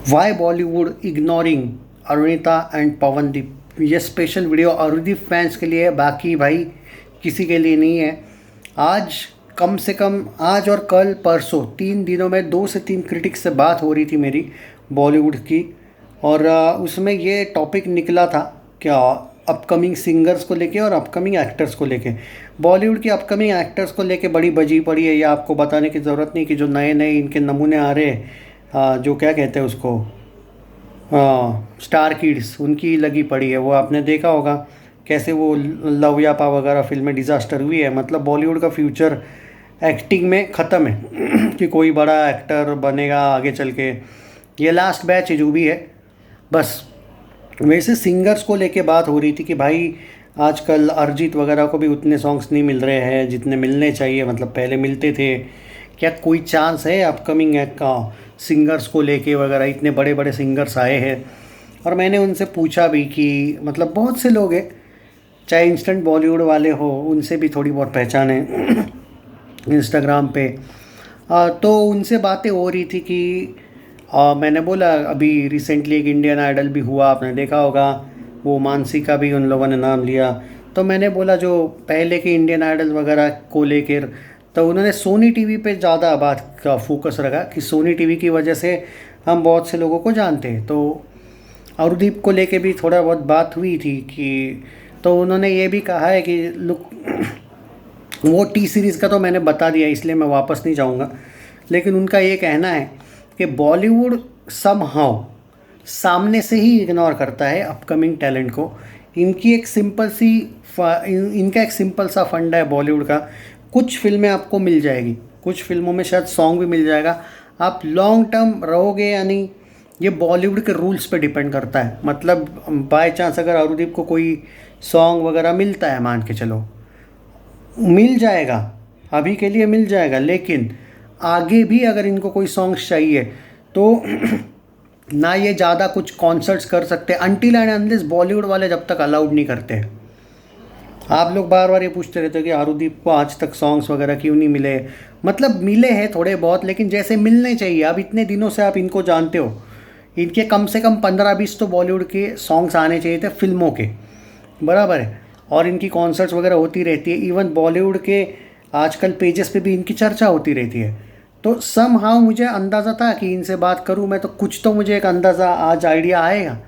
Y Bollywood ignoring Arunita and Pawandeep. ये special video Arundeep fans के लिए है, बाकी भाई किसी के लिए नहीं है। आज कम से कम आज और कल परसों 3 दिनों में 2 से 3 क्रिटिक्स से बात हो रही थी मेरी बॉलीवुड की। और उसमें ये टॉपिक निकला था क्या, अपकमिंग सिंगर्स को लेके और अपकमिंग एक्टर्स को लेके। बॉलीवुड के अपकमिंग एक्टर्स को लेके बड़ी बजी पड़ी है, ये आपको बताने की ज़रूरत नहीं कि जो नए नए इनके नमूने आ रहे हैं, जो क्या कहते हैं उसको, स्टार किड्स, उनकी लगी पड़ी है। वो आपने देखा होगा कैसे वो लव यापा वगैरह फिल्में डिज़ास्टर हुई है। मतलब बॉलीवुड का फ्यूचर एक्टिंग में ख़त्म है कि कोई बड़ा एक्टर बनेगा आगे चल के। ये लास्ट बैच है जो भी है। बस वैसे सिंगर्स को लेके बात हो रही थी कि भाई आजकल अरिजीत वगैरह को भी उतने सॉन्ग्स नहीं मिल रहे हैं जितने मिलने चाहिए, मतलब पहले मिलते थे। क्या कोई चांस है अपकमिंग का सिंगर्स को लेके वगैरह? इतने बड़े बड़े सिंगर्स आए हैं। और मैंने उनसे पूछा भी कि मतलब बहुत से लोग हैं, चाहे इंस्टेंट बॉलीवुड वाले हो, उनसे भी थोड़ी बहुत पहचान है इंस्टाग्राम पे। तो उनसे बातें हो रही थी कि मैंने बोला अभी रिसेंटली एक इंडियन आइडल भी हुआ, आपने देखा होगा, वो मानसी का भी उन लोगों ने नाम लिया। तो मैंने बोला जो पहले के इंडियन आइडल वगैरह को लेकर, तो उन्होंने सोनी टीवी पे ज़्यादा बात का फोकस रखा कि सोनी टीवी की वजह से हम बहुत से लोगों को जानते हैं। तो अरुदीप को लेके भी थोड़ा बहुत बात हुई थी कि, तो उन्होंने ये भी कहा है कि लुक वो टी सीरीज़ का तो मैंने बता दिया, इसलिए मैं वापस नहीं जाऊंगा। लेकिन उनका ये कहना है कि बॉलीवुड समहाउ सामने से ही इग्नोर करता है अपकमिंग टैलेंट को। इनकी एक सिंपल सी इनका एक सिंपल सा फंडा है बॉलीवुड का। कुछ फिल्में आपको मिल जाएगी, कुछ फिल्मों में शायद सॉन्ग भी मिल जाएगा, आप लॉन्ग टर्म रहोगे या नहीं ये बॉलीवुड के रूल्स पे डिपेंड करता है। मतलब बाय चांस अगर अरुदीप को कोई सॉन्ग वगैरह मिलता है, मान के चलो मिल जाएगा, अभी के लिए मिल जाएगा, लेकिन आगे भी अगर इनको कोई सॉन्ग्स चाहिए तो ना ये ज़्यादा कुछ कॉन्सर्ट्स कर सकते अनटिल एंड अनलेस बॉलीवुड वाले जब तक अलाउड नहीं करते। आप लोग बार बार ये पूछते रहते हो कि आरुदीप को आज तक सॉन्ग्स वगैरह क्यों नहीं मिले। मतलब मिले हैं थोड़े बहुत, लेकिन जैसे मिलने चाहिए। अब इतने दिनों से आप इनको जानते हो, इनके कम से कम 15-20 तो बॉलीवुड के सॉन्ग्स आने चाहिए थे फिल्मों के, बराबर है। और इनकी कॉन्सर्ट्स वगैरह होती रहती है, इवन बॉलीवुड के आजकल पेजेस पे भी इनकी चर्चा होती रहती है। तो सम हाउ मुझे अंदाज़ा था कि इनसे बात करूं मैं, तो कुछ तो मुझे एक अंदाज़ा आज आइडिया आएगा,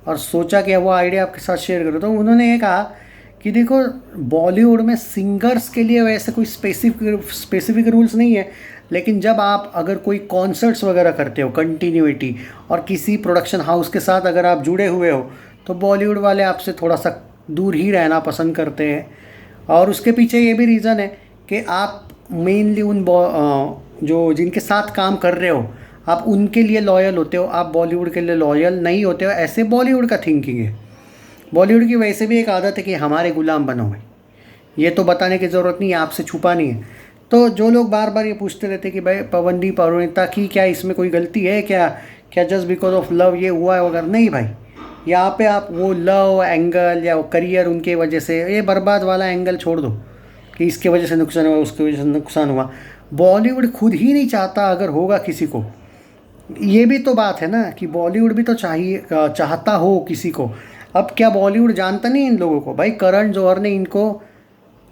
और सोचा कि वो आइडिया आपके साथ शेयर करूं। तो उन्होंने ये कहा कि देखो बॉलीवुड में सिंगर्स के लिए वैसे कोई स्पेसिफिक रूल्स नहीं है, लेकिन जब आप अगर कोई कॉन्सर्ट्स वगैरह करते हो कंटिन्यूटी, और किसी प्रोडक्शन हाउस के साथ अगर आप जुड़े हुए हो, तो बॉलीवुड वाले आपसे थोड़ा सा दूर ही रहना पसंद करते हैं। और उसके पीछे ये भी रीज़न है कि आप मेनली उन जो जिनके साथ काम कर रहे हो आप उनके लिए लॉयल होते हो, आप बॉलीवुड के लिए लॉयल नहीं होते हो। ऐसे बॉलीवुड का थिंकिंग है। बॉलीवुड की वैसे भी एक आदत है कि हमारे गुलाम बनो भाई, ये तो बताने की ज़रूरत नहीं है, आपसे छुपा नहीं है। तो जो लोग बार बार ये पूछते रहते कि भाई पवनदीप अरुणिता की क्या इसमें कोई गलती है क्या, क्या जस्ट बिकॉज ऑफ लव ये हुआ है वगैरह, नहीं भाई। यहाँ पे आप वो लव एंगल या वो करियर उनके वजह से, ये बर्बाद वाला एंगल छोड़ दो कि इसके वजह से नुकसान हुआ उसकी वजह से नुकसान हुआ। बॉलीवुड खुद ही नहीं चाहता अगर होगा किसी को। ये भी तो बात है ना कि बॉलीवुड भी तो चाहिए, चाहता हो किसी को। अब क्या बॉलीवुड जानता नहीं इन लोगों को? भाई करण जौहर ने इनको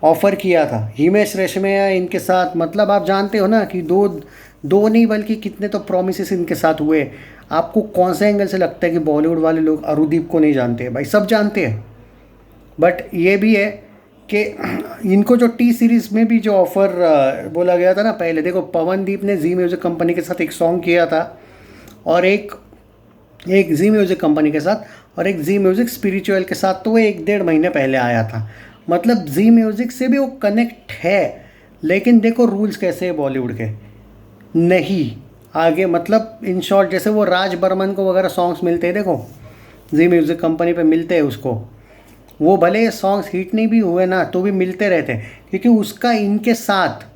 ऑफ़र किया था, हिमेश रेशमिया इनके साथ, मतलब आप जानते हो ना कि दो दो नहीं बल्कि कितने तो प्रोमिस इनके साथ हुए। आपको कौन से एंगल से लगता है कि बॉलीवुड वाले लोग अरुदीप को नहीं जानते हैं? भाई सब जानते हैं। बट ये भी है कि इनको जो टी सीरीज़ में भी जो ऑफ़र बोला गया था ना पहले, देखो पवनदीप ने जी म्यूज़िक कंपनी के साथ एक सॉन्ग किया था, और एक एक जी म्यूज़िक कंपनी के साथ और एक जी म्यूज़िक स्पिरिचुअल के साथ, तो वो 1-1.5 महीने पहले आया था। मतलब जी म्यूज़िक से भी वो कनेक्ट है। लेकिन देखो रूल्स कैसे है बॉलीवुड के, नहीं आगे, मतलब इन शॉर्ट जैसे वो राज बर्मन को वगैरह सॉन्ग्स मिलते हैं, देखो जी म्यूज़िक कंपनी पे मिलते हैं उसको, वो भले सॉन्ग्स हिट नहीं भी हुए ना तो भी मिलते रहते हैं, क्योंकि उसका इनके साथ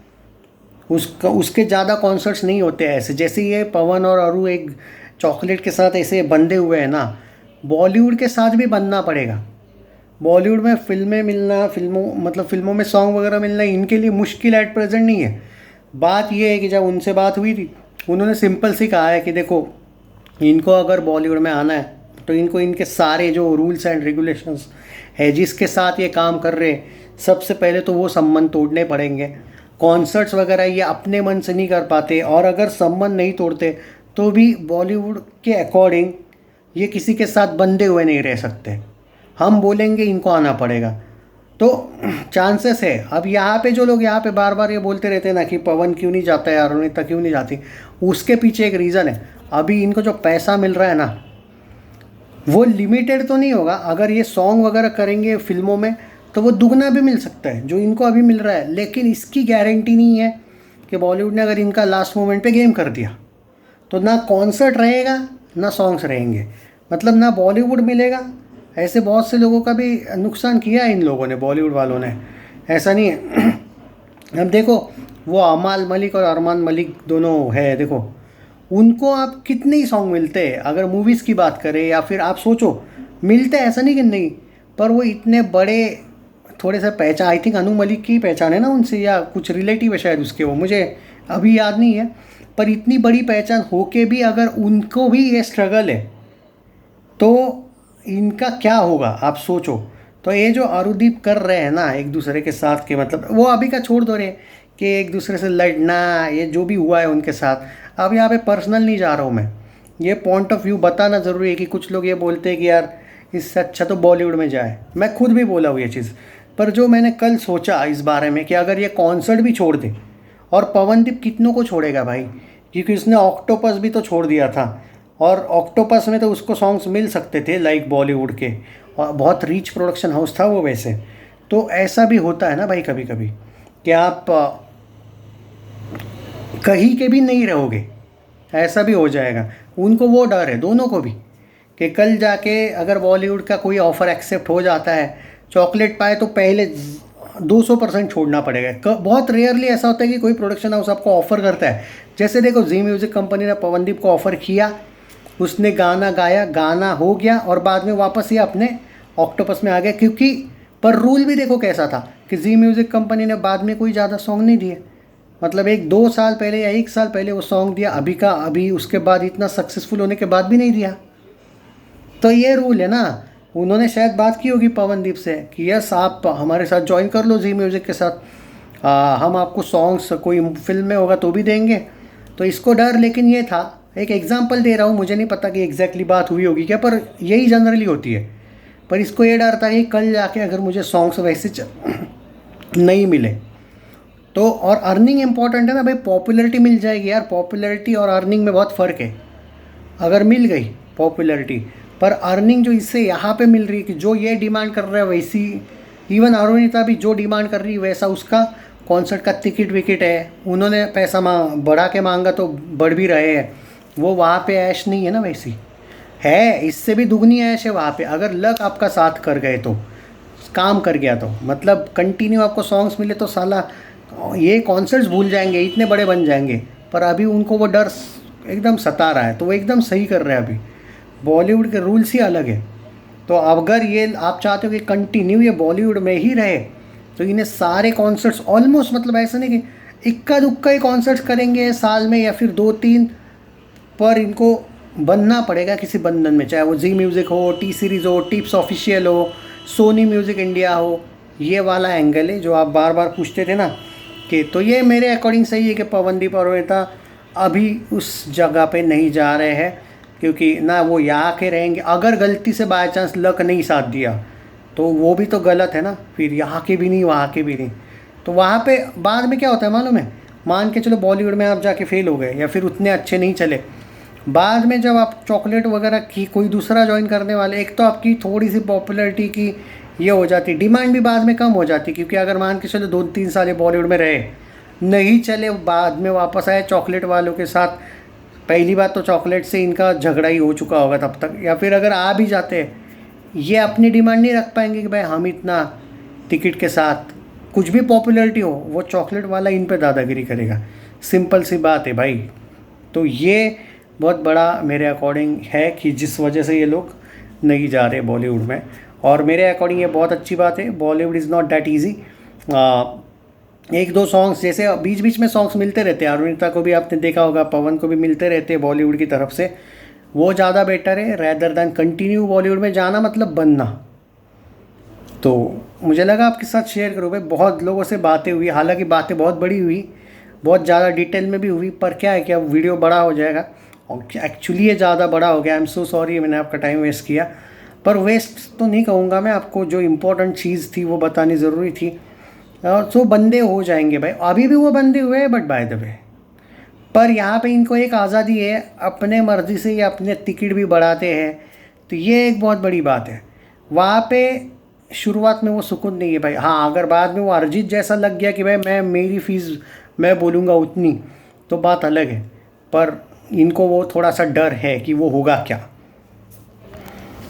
उसके ज़्यादा कॉन्सर्ट्स नहीं होते ऐसे जैसे ये पवन और अरु एक चॉकलेट के साथ ऐसे बंधे हुए हैं ना। बॉलीवुड के साथ भी बनना पड़ेगा। बॉलीवुड में फिल्में मिलना, फिल्मों में सॉन्ग वगैरह मिलना इनके लिए मुश्किल एट प्रेजेंट नहीं है। बात ये है कि जब उनसे बात हुई थी, उन्होंने सिंपल सी कहा है कि देखो इनको अगर बॉलीवुड में आना है तो इनको इनके सारे जो रूल्स एंड रेगुलेशंस है जिसके साथ ये काम कर रहे हैं, सबसे पहले तो वो संबंध तोड़ने पड़ेंगे। कॉन्सर्ट्स वगैरह ये अपने मन से नहीं कर पाते, और अगर संबंध नहीं तोड़ते तो भी बॉलीवुड के अकॉर्डिंग ये किसी के साथ बंधे हुए नहीं रह सकते। हम बोलेंगे इनको आना पड़ेगा, तो चांसेस है। अब यहाँ पे जो लोग यहाँ पे बार बार ये बोलते रहते हैं ना कि पवन क्यों नहीं जाता है, अरुणिता क्यों नहीं जाती, उसके पीछे एक रीज़न है। अभी इनको जो पैसा मिल रहा है ना, वो लिमिटेड तो नहीं होगा। अगर ये सॉन्ग वगैरह करेंगे फिल्मों में तो वो दुगना भी मिल सकता है जो इनको अभी मिल रहा है, लेकिन इसकी गारंटी नहीं है कि बॉलीवुड ने अगर इनका लास्ट मोमेंट पे गेम कर दिया तो ना कॉन्सर्ट रहेगा ना सॉन्ग्स रहेंगे, मतलब ना बॉलीवुड मिलेगा। ऐसे बहुत से लोगों का भी नुकसान किया है इन लोगों ने, बॉलीवुड वालों ने, ऐसा नहीं है। अब देखो वो अमाल मलिक और अरमान मलिक दोनों है, देखो उनको आप कितने ही सॉन्ग मिलते हैं, अगर मूवीज़ की बात करें या फिर आप सोचो मिलते हैं, ऐसा नहीं कि नहीं, पर वो इतने बड़े थोड़े से पहचान, आई थिंक अनु मलिक की पहचान है ना उनसे, या कुछ रिलेटिव है शायद उसके, वो मुझे अभी याद नहीं है, पर इतनी बड़ी पहचान होके भी अगर उनको भी ये स्ट्रगल है तो इनका क्या होगा आप सोचो। तो ये जो अरुदीप कर रहे हैं ना एक दूसरे के साथ के, मतलब वो अभी का छोड़ दो रहे कि एक दूसरे से लड़ना, ये जो भी हुआ है उनके साथ, अब यहाँ पे पर्सनल नहीं जा रहा हूँ मैं, ये पॉइंट ऑफ व्यू बताना ज़रूरी है कि कुछ लोग ये बोलते हैं कि यार इससे अच्छा तो बॉलीवुड में जाए। मैं खुद भी बोला हूँ ये चीज़, पर जो मैंने कल सोचा इस बारे में कि अगर ये कॉन्सर्ट भी छोड़ दे, और पवनदीप कितनों को छोड़ेगा भाई, क्योंकि उसने ऑक्टोपस भी तो छोड़ दिया था, और ऑक्टोपस में तो उसको सॉन्ग्स मिल सकते थे लाइक बॉलीवुड के, और बहुत रीच प्रोडक्शन हाउस था वो वैसे। तो ऐसा भी होता है ना भाई कभी कभी कि आप कहीं के भी नहीं रहोगे, ऐसा भी हो जाएगा। उनको वो डर है दोनों को भी कि कल जाके अगर बॉलीवुड का कोई ऑफ़र एक्सेप्ट हो जाता है, चॉकलेट पाए तो पहले 200% छोड़ना पड़ेगा। बहुत रेयरली ऐसा होता है कि कोई प्रोडक्शन हाउस आपको ऑफ़र करता है। जैसे देखो जी म्यूज़िक कंपनी ने पवनदीप को ऑफ़र किया, उसने गाना गाया, गाना हो गया, और बाद में वापस ये अपने ऑक्टोपस में आ गया, क्योंकि पर रूल भी देखो कैसा था कि जी म्यूज़िक कंपनी ने बाद में कोई ज़्यादा सॉन्ग नहीं दिए, मतलब 1-2 साल पहले या 1 साल पहले वो सॉन्ग दिया, अभी का अभी, उसके बाद इतना सक्सेसफुल होने के बाद भी नहीं दिया। तो ये रूल है ना। उन्होंने शायद बात की होगी पवनदीप से कि यस आप हमारे साथ ज्वाइन कर लो जी म्यूज़िक के साथ, हम आपको सॉन्ग्स कोई फिल्म में होगा तो भी देंगे, तो इसको डर। लेकिन ये था, एक एग्जांपल दे रहा हूँ, मुझे नहीं पता कि एग्जैक्टली बात हुई होगी क्या, पर यही जनरली होती है। पर इसको ये डर था कि कल जाके अगर मुझे सॉन्ग्स वैसे नहीं मिले तो, और अर्निंग इंपॉर्टेंट है ना भाई, पॉपुलैरिटी मिल जाएगी यार, पॉपुलैरिटी और अर्निंग में बहुत फ़र्क है। अगर मिल गई पॉपुलैरिटी, पर अर्निंग जो इससे यहाँ पे मिल रही है कि जो ये डिमांड कर रहा है वैसी, इवन अरुणिता भी जो डिमांड कर रही है वैसा उसका कॉन्सर्ट का टिकट विकेट है, उन्होंने पैसा बढ़ा के मांगा तो बढ़ भी रहे हैं, वो वहाँ पे ऐश नहीं है ना वैसी है, इससे भी दुगनी ऐश है वहाँ पे। अगर लक आपका साथ कर गए तो, काम कर गया तो, मतलब कंटिन्यू आपको सॉन्ग्स मिले तो साला ये कॉन्सर्ट्स भूल जाएंगे, इतने बड़े बन जाएंगे। पर अभी उनको वो डर एकदम सता रहा है, तो वो एकदम सही कर रहे हैं। अभी बॉलीवुड के रूल्स ही अलग है, तो अगर ये आप चाहते हो कि कंटिन्यू ये बॉलीवुड में ही रहे तो इन्हें सारे कॉन्सर्ट्स ऑलमोस्ट, मतलब ऐसा नहीं कि इक्का दुक्का ही कॉन्सर्ट्स करेंगे साल में या फिर 2-3, पर इनको बनना पड़ेगा किसी बंधन में, चाहे वो जी म्यूज़िक हो, टी सीरीज़ हो, टिप्स ऑफिशियल हो, सोनी म्यूज़िक इंडिया हो। ये वाला एंगल है जो आप बार बार पूछते थे ना कि, तो ये मेरे अकॉर्डिंग सही है कि पवनदीप और अरुणिता अभी उस जगह पे नहीं जा रहे हैं, क्योंकि ना वो यहाँ के रहेंगे। अगर गलती से बाय चांस लक नहीं साथ दिया तो वो भी तो गलत है ना, फिर यहाँ के भी नहीं वहाँ के भी नहीं। तो वहाँ पे बाद में क्या होता है मालूम है, मान के चलो बॉलीवुड में आप जाके फेल हो गए या फिर उतने अच्छे नहीं चले, बाद में जब आप चॉकलेट वगैरह की कोई दूसरा ज्वाइन करने वाले, एक तो आपकी थोड़ी सी पॉपुलैरिटी की ये हो जाती, डिमांड भी बाद में कम हो जाती, क्योंकि अगर मान के चलो 2-3 साल बॉलीवुड में रहे, नहीं चले, बाद में वापस आए चॉकलेट वालों के साथ, पहली बात तो चॉकलेट से इनका झगड़ा ही हो चुका होगा तब तक, या फिर अगर आ भी जाते हैं ये अपनी डिमांड नहीं रख पाएंगे कि भाई हम इतना टिकट के साथ, कुछ भी पॉपुलैरिटी हो वो चॉकलेट वाला इन पे दादागिरी करेगा, सिंपल सी बात है भाई। तो ये बहुत बड़ा मेरे अकॉर्डिंग है कि जिस वजह से ये लोग नहीं जा रहे बॉलीवुड में, और मेरे अकॉर्डिंग ये बहुत अच्छी बात है। Bollywood is not that easy. 1-2 songs जैसे बीच बीच में सॉन्ग्स मिलते रहते हैं, अरुणिता को भी आपने देखा होगा, पवन को भी मिलते रहते हैं बॉलीवुड की तरफ से, वो ज़्यादा बेटर है रैदर दैन कंटिन्यू बॉलीवुड में जाना, मतलब बनना। तो मुझे लगा आपके साथ शेयर करूँ भाई। बहुत लोगों से बातें हुई, हालांकि बातें बहुत बड़ी हुई, बहुत ज़्यादा डिटेल में भी हुई, पर क्या है कि अब वीडियो बड़ा हो जाएगा और एक्चुअली ये ज़्यादा बड़ा हो गया। आई एम सो सॉरी, मैंने आपका टाइम वेस्ट किया। पर वेस्ट तो नहीं कहूँगा मैं, आपको जो इम्पोर्टेंट चीज़ थी वो बतानी ज़रूरी थी। और सो बंदे हो जाएंगे भाई, अभी भी वो बंदे हुए हैं, बट बाय द वे पर यहाँ पे इनको एक आज़ादी है, अपने मर्ज़ी से ये अपने टिकट भी बढ़ाते हैं, तो ये एक बहुत बड़ी बात है। वहाँ पे शुरुआत में वो सुकून नहीं है भाई। हाँ, अगर बाद में वो अरिजीत जैसा लग गया कि भाई मैं मेरी फ़ीस मैं बोलूँगा उतनी, तो बात अलग है। पर इनको वो थोड़ा सा डर है कि वो होगा क्या।